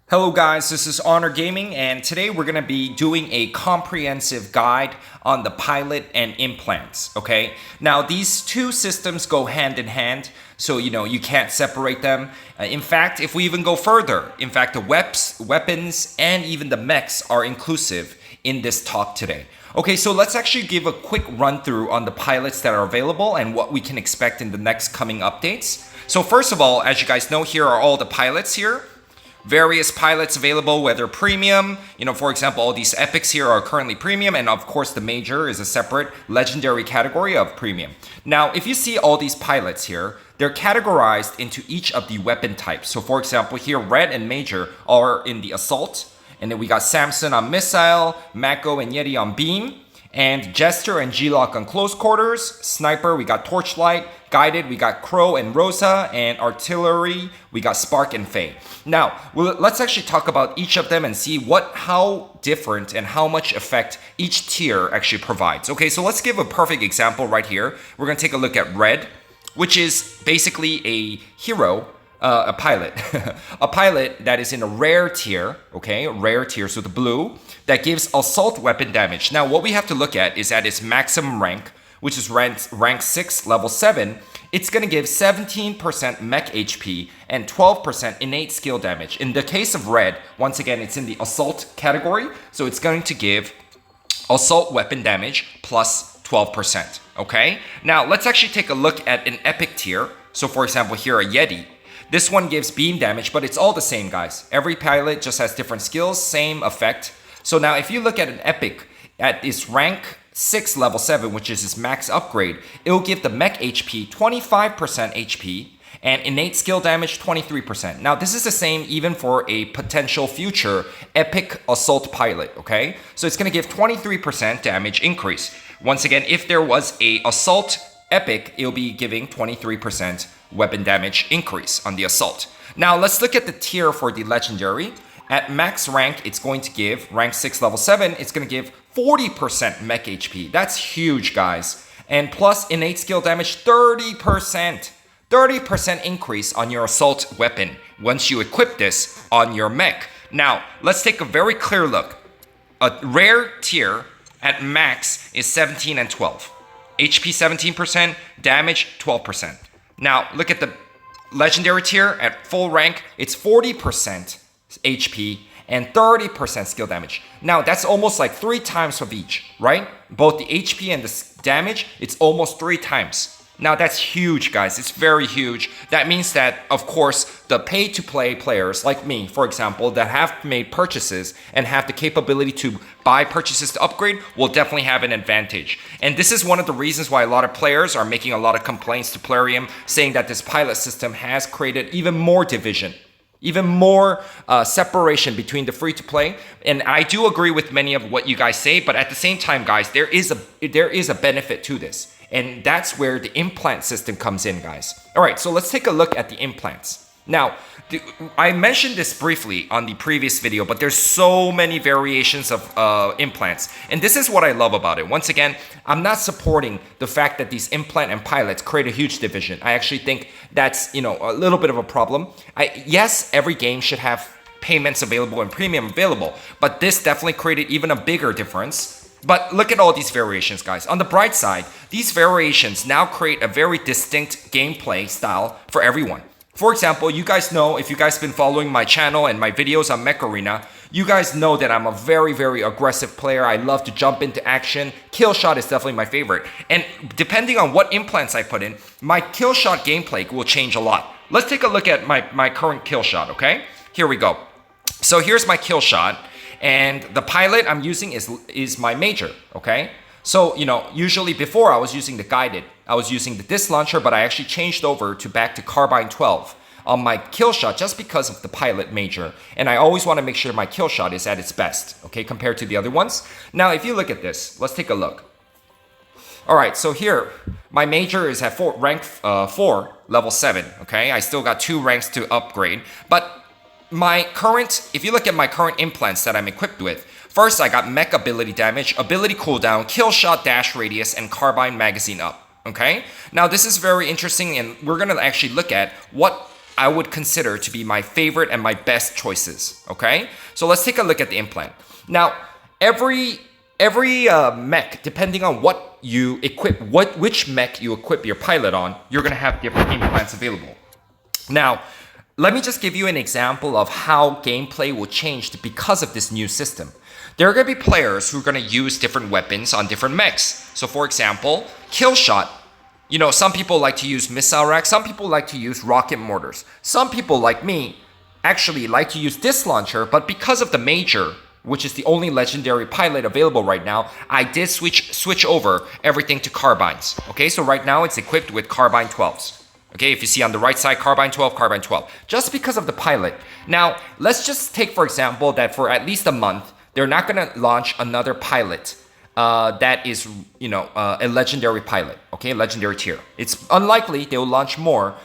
Hello guys, this is Honor Gaming, and today we're going to be doing a comprehensive guide on the Pilot and Implants, okay? Now these two systems go hand in hand, so you can't separate them. In fact, if we even go further, in fact the weapons and even the mechs are inclusive in this talk today. Okay, so let's actually give a quick run through on the pilots that are available and what we can expect in the next coming updates. So first of all, as you guys know, here are all the pilots here. Various pilots available, whether premium, for example, all these epics here are currently premium, and of course the major is a separate legendary category of premium. Now, if you see all these pilots here, they're categorized into each of the weapon types. So for example, here red and major are in the assault, and then we got Samson on missile, Mako and Yeti on beam, and Jester and G-Lock on close quarters. Sniper, we got Torchlight. Guided, we got Crow and Rosa. And Artillery, we got Spark and Faye. Now, let's actually talk about each of them and see how different and how much effect each tier actually provides. Okay, so let's give a perfect example right here. We're going to take a look at red, which is basically a hero, a pilot. A pilot that is in a rare tier, okay? A rare tier, so the blue, that gives assault weapon damage. Now, what we have to look at is at its maximum rank, which is rank 6, level 7. It's going to give 17% mech HP and 12% innate skill damage. In the case of red, once again, it's in the assault category, so it's going to give assault weapon damage plus 12%, okay? Now, let's actually take a look at an epic tier. So, for example, here a Yeti. This one gives beam damage, but it's all the same, guys. Every pilot just has different skills, same effect. So now if you look at an epic at its rank 6 level 7, which is its max upgrade, it will give the mech HP 25% HP and innate skill damage 23%. Now this is the same even for a potential future epic assault pilot, okay? So it's going to give 23% damage increase. Once again, if there was a assault epic, it'll be giving 23% weapon damage increase on the assault. Now let's look at the tier for the legendary. At max rank, it's going to give, rank 6 level 7, it's going to give 40% mech HP. That's huge, guys. And plus innate skill damage 30%. 30% increase on your assault weapon once you equip this on your mech. Now, let's take a very clear look. A rare tier at max is 17 and 12. HP 17%, damage 12%. Now, look at the legendary tier at full rank, it's 40% HP and 30% skill damage. Now, that's almost like 3 times of each, right? Both the HP and the damage, it's almost 3 times. Now, that's huge, guys. It's very huge. That means that, of course, the pay-to-play players like me, for example, that have made purchases and have the capability to buy purchases to upgrade will definitely have an advantage. And this is one of the reasons why a lot of players are making a lot of complaints to Plarium, saying that this pilot system has created even more division, even more separation between the free-to-play. And I do agree with many of what you guys say, but at the same time, guys, there is a benefit to this. And that's where the implant system comes in, guys. All right, so let's take a look at the implants. Now, I mentioned this briefly on the previous video, but there's so many variations of implants. And this is what I love about it. Once again, I'm not supporting the fact that these implant and pilots create a huge division. I actually think that's, a little bit of a problem. Yes, every game should have payments available and premium available, but this definitely created even a bigger difference. But look at all these variations, guys. On the bright side, these variations now create a very distinct gameplay style for everyone. For example, you guys know, if you guys have been following my channel and my videos on Mech Arena, you guys know that I'm a very, very aggressive player. I love to jump into action. Killshot is definitely my favorite. And depending on what implants I put in, my Killshot gameplay will change a lot. Let's take a look at my current Killshot, okay? Here we go. So here's my Killshot. And the pilot I'm using is my major, okay? So, usually before I was using the guided, I was using the disc launcher, but I actually changed over back to carbine 12 on my Killshot just because of the pilot major. And I always want to make sure my Killshot is at its best, okay, compared to the other ones. Now, if you look at this, let's take a look. All right, so here, my major is at rank 4, level 7, okay? I still got 2 ranks to upgrade, but if you look at my current implants that I'm equipped with, first I got mech ability damage, ability cooldown, kill shot dash radius, and carbine magazine up, okay? Now this is very interesting, and we're gonna actually look at what I would consider to be my favorite and my best choices, okay? So let's take a look at the implant. Now, every mech, depending on what you equip, which mech you equip your pilot on, you're gonna have different implants available. Now, let me just give you an example of how gameplay will change because of this new system. There are gonna be players who are gonna use different weapons on different mechs. So for example, Killshot, some people like to use missile racks, some people like to use rocket mortars. Some people like me actually like to use this launcher, but because of the Major, which is the only legendary pilot available right now, I did switch over everything to carbines. Okay, so right now it's equipped with carbine 12s. Okay, if you see on the right side, carbine 12, carbine 12. Just because of the pilot. Now, let's just take, for example, that for at least a month, they're not gonna launch another pilot that is, a legendary pilot, okay, legendary tier. It's unlikely they will launch more.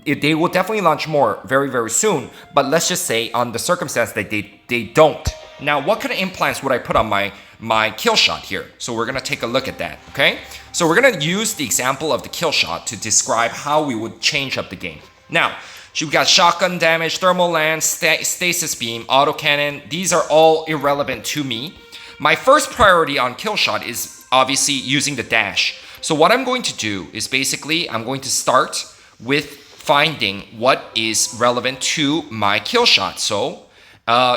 They will definitely launch more very, very soon, but let's just say on the circumstance that they don't. Now, what kind of implants would I put on my Killshot here? So we're gonna take a look at that, okay? So we're gonna use the example of the Killshot to describe how we would change up the game. Now, we've got shotgun damage, thermal lance, stasis beam, autocannon. These are all irrelevant to me. My first priority on Killshot is obviously using the dash. So what I'm going to do is basically I'm going to start with finding what is relevant to my Killshot. So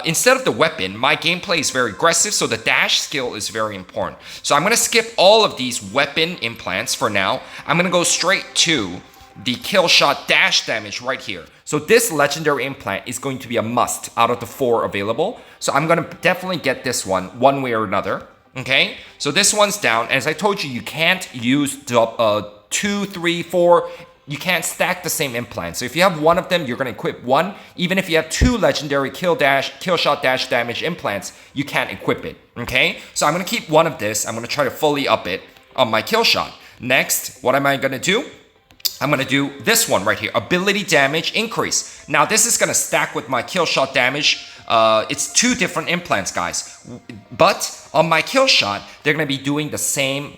instead of the weapon, my gameplay is very aggressive, so the dash skill is very important. So I'm going to skip all of these weapon implants for now. I'm going to go straight to the Killshot dash damage right here. So this legendary implant is going to be a must out of the 4 available. So I'm going to definitely get this one way or another. Okay, so this one's down. As I told you, you can't use 2, 3, 4. You can't stack the same implant. So if you have one of them, you're going to equip one. Even if you have 2 legendary Killshot dash damage implants, you can't equip it. Okay, so I'm going to keep one of this. I'm going to try to fully up it on my Killshot. Next, what am I going to do? I'm going to do this one right here, ability damage increase. Now this is going to stack with my Killshot damage. It's 2 different implants, guys. But on my Killshot, they're going to be doing the same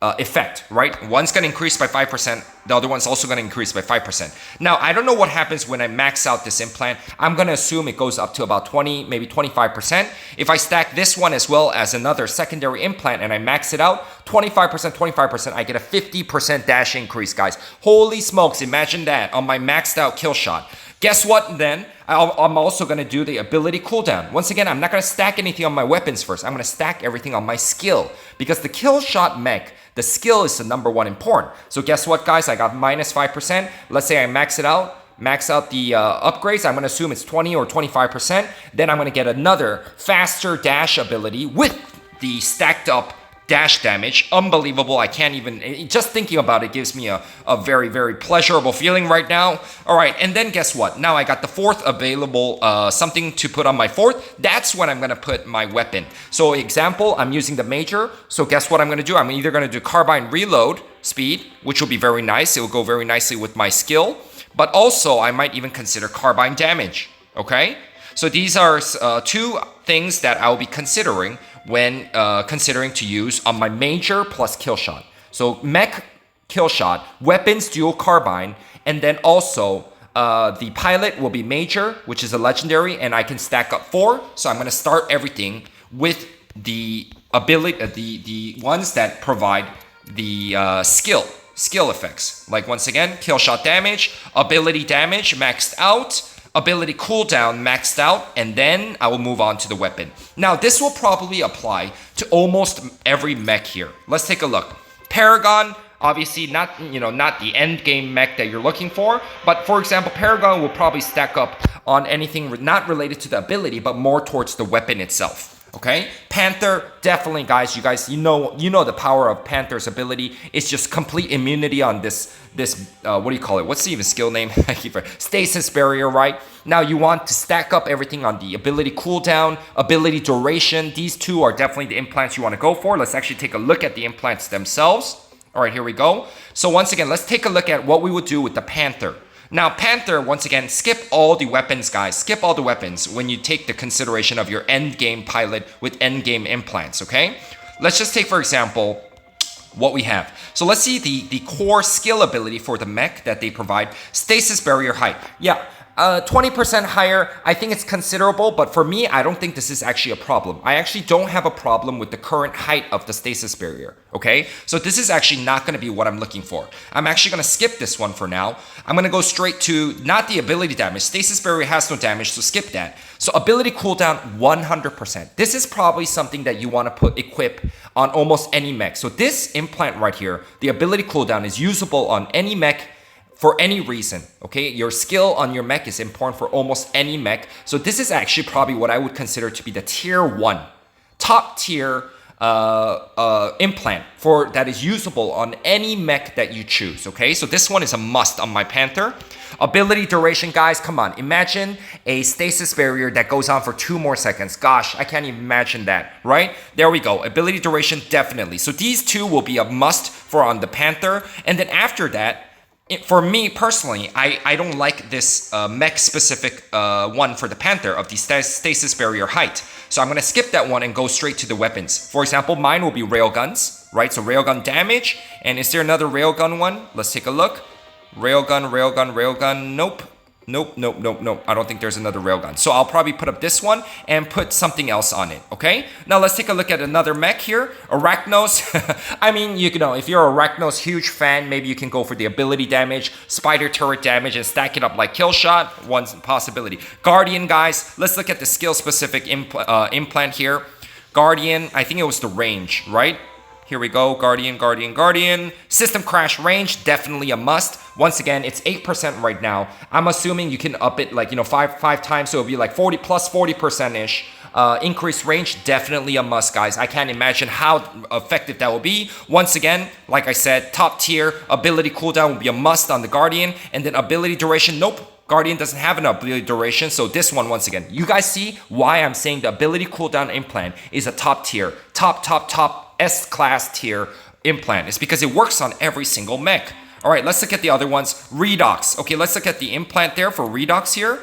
effect, right? One's going to increase by 5%. The other one's also going to increase by 5%. Now, I don't know what happens when I max out this implant. I'm going to assume it goes up to about 20, maybe 25%. If I stack this one as well as another secondary implant and I max it out, 25%, I get a 50% dash increase, guys. Holy smokes, imagine that on my maxed out Killshot. Guess what then? I'm also going to do the ability cooldown. Once again, I'm not going to stack anything on my weapons first. I'm going to stack everything on my skill. Because the Killshot mech, the skill is the number 1 important. So guess what, guys? I got minus 5%. Let's say I max it out. Max out the upgrades. I'm going to assume it's 20 or 25%. Then I'm going to get another faster dash ability with the stacked up dash damage. Unbelievable. I can't even, just thinking about it gives me a very, very pleasurable feeling right now. All right, and then guess what? Now I got the 4th available, something to put on my 4th. That's when I'm gonna put my weapon. So example, I'm using the Major. So guess what I'm gonna do? I'm either gonna do carbine reload speed, which will be very nice. It will go very nicely with my skill. But also, I might even consider carbine damage, okay? So these are 2 things that I'll be considering when considering to use on my Major plus Killshot. So mech Killshot, weapons dual carbine, and then also the pilot will be Major, which is a legendary, and I can stack up 4. So I'm going to start everything with the ability, the ones that provide the skill effects. Like once again, Killshot damage, ability damage maxed out, ability cooldown maxed out, and then I will move on to the weapon. Now, this will probably apply to almost every mech here. Let's take a look. Paragon, obviously not the end game mech that you're looking for, but for example, Paragon will probably stack up on anything not related to the ability, but more towards the weapon itself. Okay, Panther, definitely, guys. You know the power of Panther's ability. It's just complete immunity on this what do you call it? What's the even skill name? I keep forgetting. Stasis barrier, right? Now you want to stack up everything on the ability cooldown, ability duration. These 2 are definitely the implants you want to go for. Let's actually take a look at the implants themselves. All right, here we go. So once again, let's take a look at what we would do with the Panther. Now, Panther, once again, skip all the weapons, guys. Skip all the weapons when you take the consideration of your end game pilot with end game implants, okay? Let's just take, for example, what we have. So let's see the core skill ability for the mech that they provide. Stasis barrier height. Yeah, 20% higher, I think it's considerable, but for me, I don't think this is actually a problem. I actually don't have a problem with the current height of the stasis barrier, okay? So this is actually not gonna be what I'm looking for. I'm actually gonna skip this one for now. I'm gonna go straight to, not the ability damage. Stasis barrier has no damage, so skip that. So ability cooldown, 100%. This is probably something that you wanna equip on almost any mech. So this implant right here, the ability cooldown is usable on any mech for any reason, okay? Your skill on your mech is important for almost any mech. So this is actually probably what I would consider to be the tier 1, top tier implant for that is usable on any mech that you choose, okay? So this one is a must on my Panther. Ability duration, guys, come on. Imagine a stasis barrier that goes on for 2 more seconds. Gosh, I can't even imagine that, right? There we go. Ability duration, definitely. So these two will be a must for on the Panther. And then after that, for me personally, I don't like this mech specific one for the Panther of the stasis barrier height. So I'm going to skip that one and go straight to the weapons. For example, mine will be railguns, right? So railgun damage. And is there another railgun one? Let's take a look. Railgun, railgun, railgun. Nope. Nope, nope, nope, nope. I don't think there's another railgun. So I'll probably put up this one and put something else on it, okay? Now let's take a look at another mech here. Arachnos. I mean, you know, if you're a Arachnos huge fan, maybe you can go for the ability damage, spider turret damage, and stack it up like Killshot. One possibility. Guardian, guys. Let's look at the skill-specific implant here. Guardian, I think it was the range, right? Here we go, Guardian, Guardian, Guardian. System crash range, definitely a must. Once again, it's 8% right now. I'm assuming you can up it like, you know, five times, so it'll be like 40 plus 40%-ish. Increased range, definitely a must, guys. I can't imagine how effective that will be. Once again, like I said, top tier. Ability cooldown will be a must on the Guardian. And then ability duration, nope. Guardian doesn't have an ability duration, so this one, once again, you guys see why I'm saying the ability cooldown implant is a top tier, top S-class tier implant. It's because it works on every single mech. All right, let's look at the other ones. Redox. Okay, let's look at the implant there for Redox here.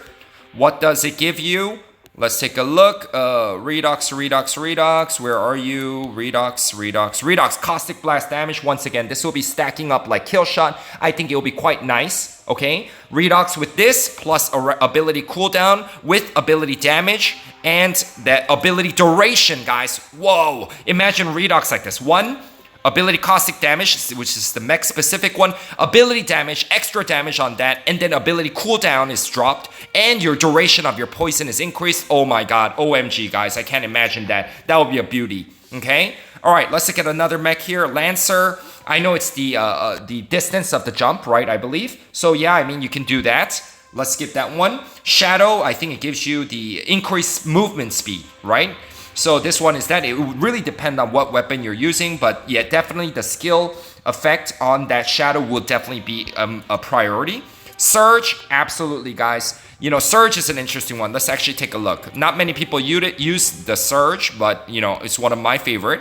What does it give you? Let's take a look. Redox, Redox, Redox. Where are you? Redox, Redox, Redox. Caustic blast damage. Once again, this will be stacking up like Killshot. I think it will be quite nice. Okay. Redox with this plus ability cooldown with ability damage and that ability duration, guys. Whoa. Imagine Redox like this. One. Ability caustic damage, which is the mech specific one. Ability damage, extra damage on that. And then ability cooldown is dropped. And your duration of your poison is increased. Oh my god. OMG, guys. I can't imagine that. That would be a beauty. Okay? Alright, let's look at another mech here. Lancer. I know it's the distance of the jump, right? I believe. So yeah, I mean, you can do that. Let's skip that one. Shadow, I think it gives you the increased movement speed, right? So this one is that. It would really depend on what weapon you're using, but yeah, definitely the skill effect on that shadow will definitely be a priority. Surge, absolutely, guys. You know, Surge is an interesting one. Let's actually take a look. Not many people use the Surge, but you know, it's one of my favorite.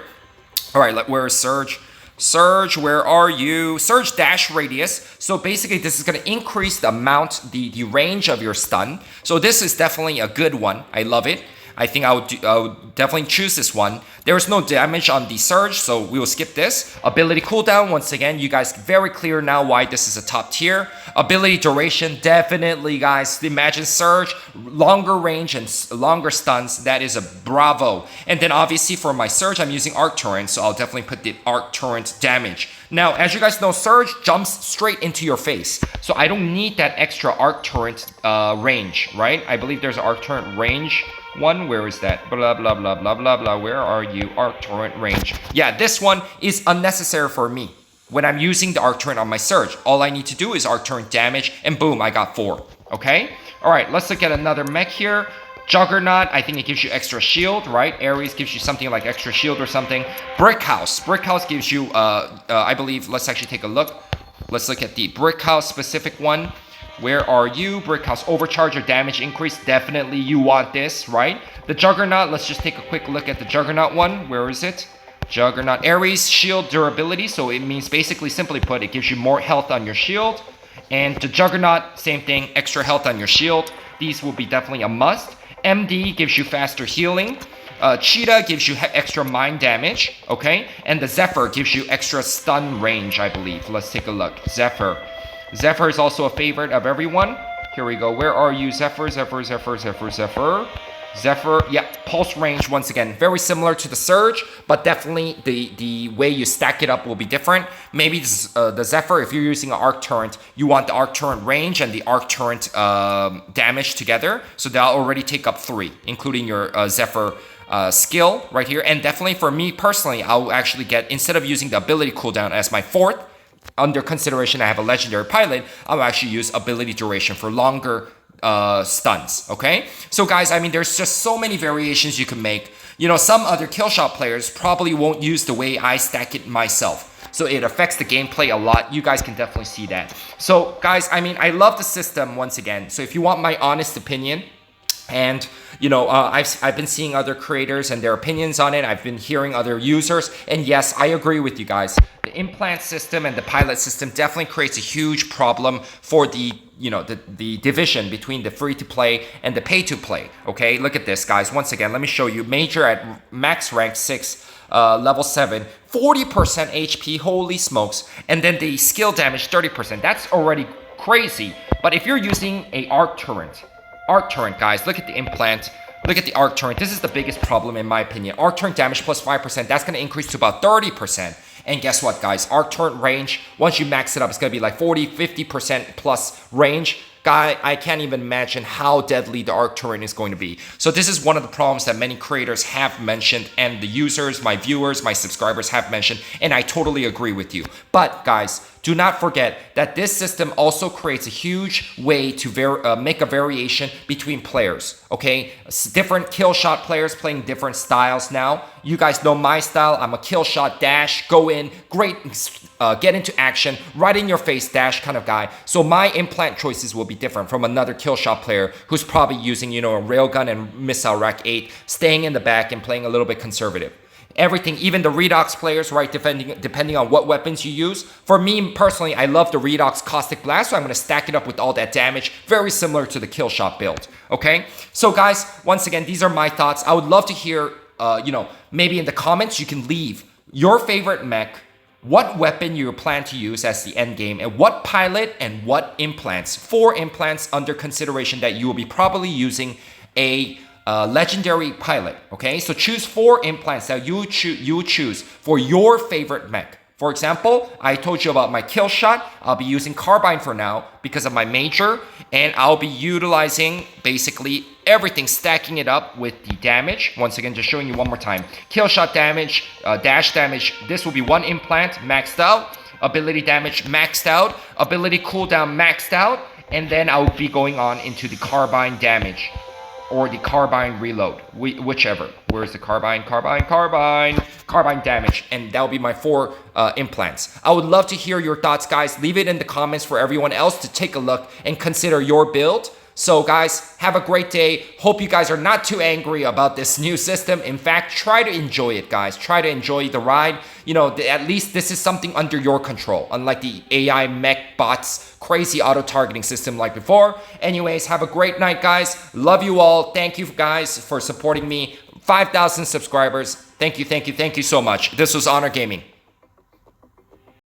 All right, where is Surge? Surge, where are you? Surge dash radius. So basically, this is going to increase the amount, the range of your stun. So this is definitely a good one. I love it. I think I would definitely choose this one. There is no damage on the Surge, so we will skip this. Ability cooldown, once again, you guys very clear now why this is a top tier. Ability duration, definitely, guys. Imagine Surge, longer range and longer stuns. That is a bravo. And then obviously for my Surge, I'm using Arc Torrent, so I'll definitely put the Arc Torrent damage. Now, as you guys know, Surge jumps straight into your face. So I don't need that extra Arc Torrent range, right? I believe there's an Arc Torrent range. One, where is that? Blah, blah, blah, blah, blah, blah. Where are you? Arc Torrent range. Yeah, this one is unnecessary for me. When I'm using the Arc Torrent on my Surge, all I need to do is Arc Torrent damage, and boom, I got 4. Okay? All right, let's look at another mech here. Juggernaut, I think it gives you extra shield, right? Ares gives you something like extra shield or something. Brick House. Brick House gives you, I believe, let's actually take a look. Let's look at the Brick House specific one. Where are you? Brick House overcharge or damage increase. Definitely you want this, right? The Juggernaut, let's just take a quick look at the Juggernaut one. Where is it? Juggernaut. Ares shield durability. So it means basically, simply put, it gives you more health on your shield. And the Juggernaut, same thing, extra health on your shield. These will be definitely a must. MD gives you faster healing. Cheetah gives you extra mind damage, okay? And the Zephyr gives you extra stun range, I believe. Let's take a look. Zephyr. Zephyr is also a favorite of everyone. Here we go. Where are you? Zephyr. Yeah, pulse range once again. Very similar to the Surge, but definitely the way you stack it up will be different. Maybe the Zephyr, if you're using an Arc Torrent, you want the Arc Torrent range and the Arc Torrent damage together. So that'll already take up 3, including your Zephyr skill right here. And definitely for me personally, I'll actually get, instead of using the ability cooldown as my 4th, under consideration I have a legendary pilot, I'll actually use ability duration for longer stuns. Okay, so guys, I mean, there's just so many variations you can make. You know, some other Killshot players probably won't use the way I stack it myself, so it affects the gameplay a lot. You guys can definitely see that. So guys, I mean, I love the system once again. So if you want my honest opinion, and you know, I've been seeing other creators and their opinions on it. I've been hearing other users, and yes, I agree with you guys. The implant system and the pilot system definitely creates a huge problem for the, you know, the division between the free to play and the pay to play. Okay, look at this, guys. Once again, let me show you. Major at max rank 6, level 7, 40% HP. Holy smokes! And then the skill damage 30%. That's already crazy. But if you're using a Arc Torrent, guys, look at the implant. Look at the Arc Torrent. This is the biggest problem in my opinion. Arc Torrent damage plus 5%. That's going to increase to about 30%. And guess what, guys? Arc Torrent range, once you max it up, it's going to be like 40, 50% plus range. Guy, I can't even imagine how deadly the Arc Torrent is going to be. So this is one of the problems that many creators have mentioned, and the users, my viewers, my subscribers have mentioned, and I totally agree with you. But guys, do not forget that this system also creates a huge way to make a variation between players, okay? Different Killshot players playing different styles now. You guys know my style. I'm a Killshot dash, go in, great, get into action, right in your face dash kind of guy. So my implant choices will be different from another Killshot player who's probably using, you know, a railgun and missile rack 8, staying in the back and playing a little bit conservative. Everything, even the Redox players, right, depending on what weapons you use. For me personally, I love the Redox Caustic Blast, so I'm going to stack it up with all that damage, very similar to the Killshot build, okay? So guys, once again, these are my thoughts. I would love to hear, you know, maybe in the comments you can leave your favorite mech, what weapon you plan to use as the end game, and what pilot and what implants. 4 implants under consideration that you will be probably using a legendary pilot. Okay, so choose 4 implants that you would choose for your favorite mech. For example, I told you about my Killshot. I'll be using Carbine for now because of my major, and I'll be utilizing basically everything, stacking it up with the damage. Once again, just showing you one more time. Killshot damage, dash damage, this will be 1 implant, maxed out. Ability damage, maxed out. Ability cooldown, maxed out. And then I'll be going on into the Carbine damage, or the Carbine reload, whichever. Where's the Carbine? Carbine damage, and that'll be my 4 implants. I would love to hear your thoughts, guys. Leave it in the comments for everyone else to take a look and consider your build. So guys, have a great day. Hope you guys are not too angry about this new system. In fact, try to enjoy it, guys. Try to enjoy the ride. You know, at least this is something under your control, unlike the AI mech bots crazy auto-targeting system like before. Anyways, have a great night, guys. Love you all. Thank you guys for supporting me. 5,000 subscribers. Thank you so much. This was Honor Gaming.